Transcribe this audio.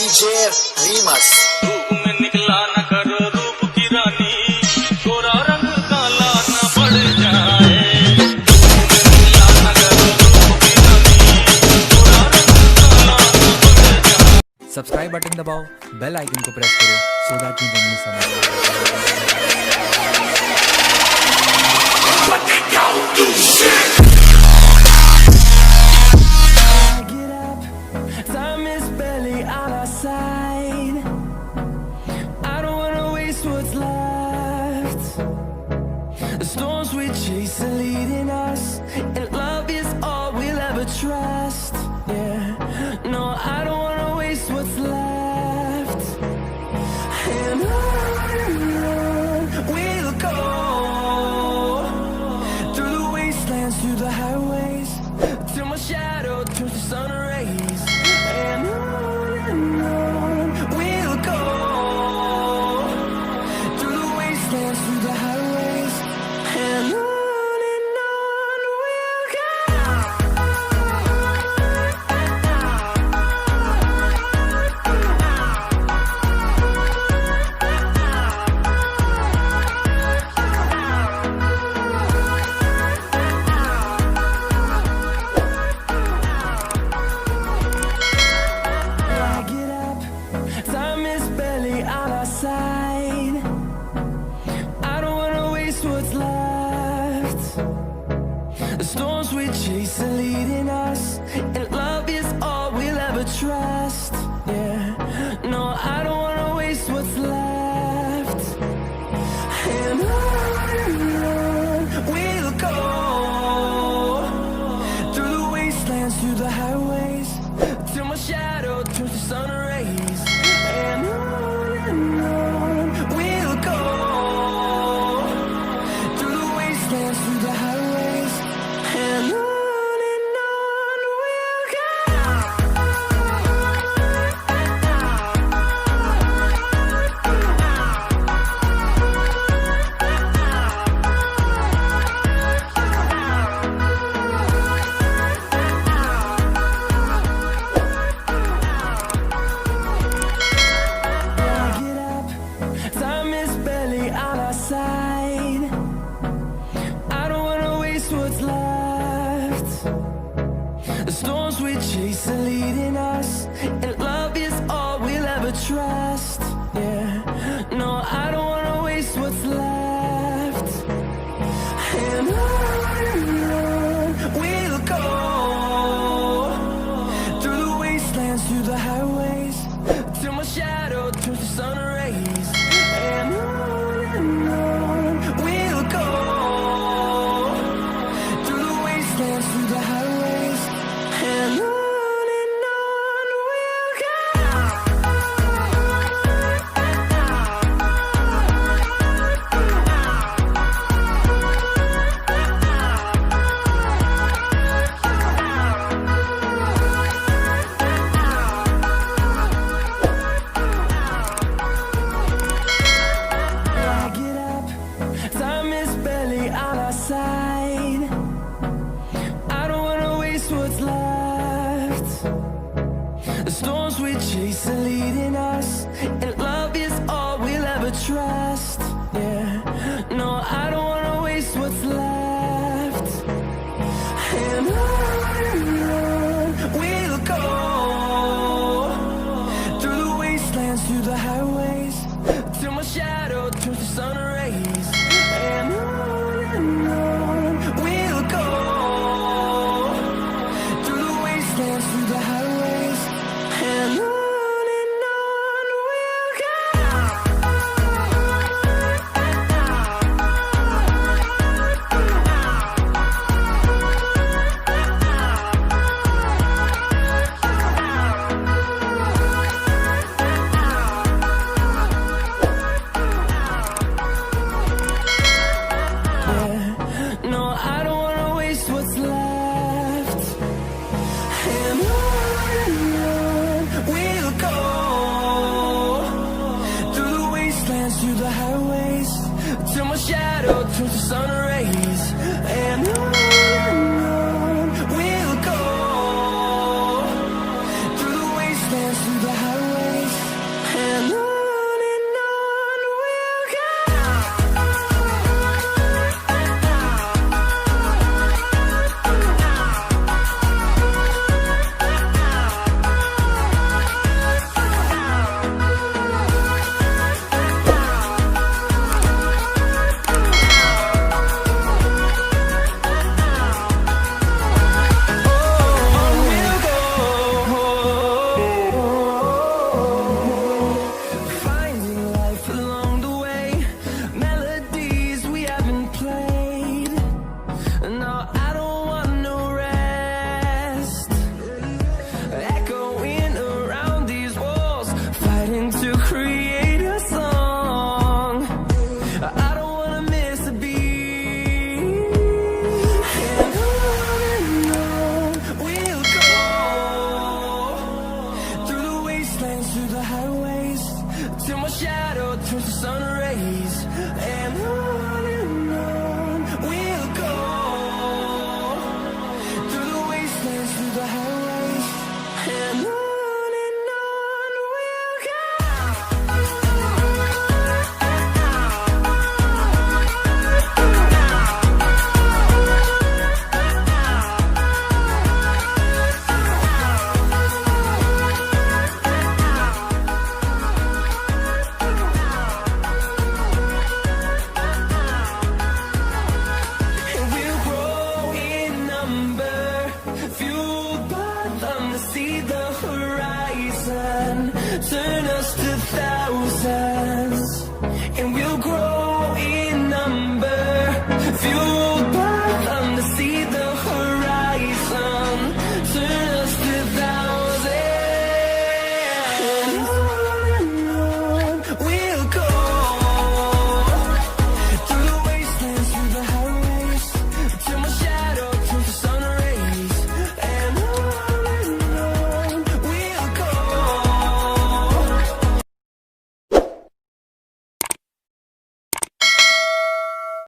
DJ Remus धूप में निकला न कर रूप की रानी, गोरा रंग काला न पड़ जाए। धूप में निकला न कर रूप की रानी, गोरा रंग काला न पड़ जाए। सब्सक्राइब बटन दबाओ, बेल आइकन को प्रेस करो so that you don't miss Time is barely on our side. I don't wanna waste what's left. The storms we chase are leading us, and love is all we'll ever trust. Yeah, no, I don't wanna waste what's left. And on we'll go, through the wastelands, through the highways, till my shadow turns to sun rays. And on we'll go, through the wastelands, through the highways, and on we'll go. Get up, time is barely on our side. I don't wanna waste what's left. The storms we chase are leading us, and love is all we'll ever trust. Yeah, no, I don't wanna waste what's left. And on we'll go, through the wastelands, through the highways, till my shadow turns to sun rays. And on we'll go, through the wastelands, through the highways, and on we'll go. Get up, time is barely on our side. I don't wanna waste what's left. The storms we chase are leading us, and love is all we'll ever trust. Yeah, no, I don't wanna waste what's left. And on we'll go, through the wastelands, through the highways, till my shadow turns to sun rays. And on we'll go, through the wastelands, through the highways, and on we'll go. Get up, time is barely on our side. I don't wanna waste what's left. The storms we chase are leading us, and love is all we'll ever trust. Yeah, no, I don't wanna waste what's left. And on we'll go, through the wastelands, through the highways, till my shadow turns to sun rays. And on we'll go, through the wastelands, through the highways, and on we'll go. till my shadow turns to sun rays. And on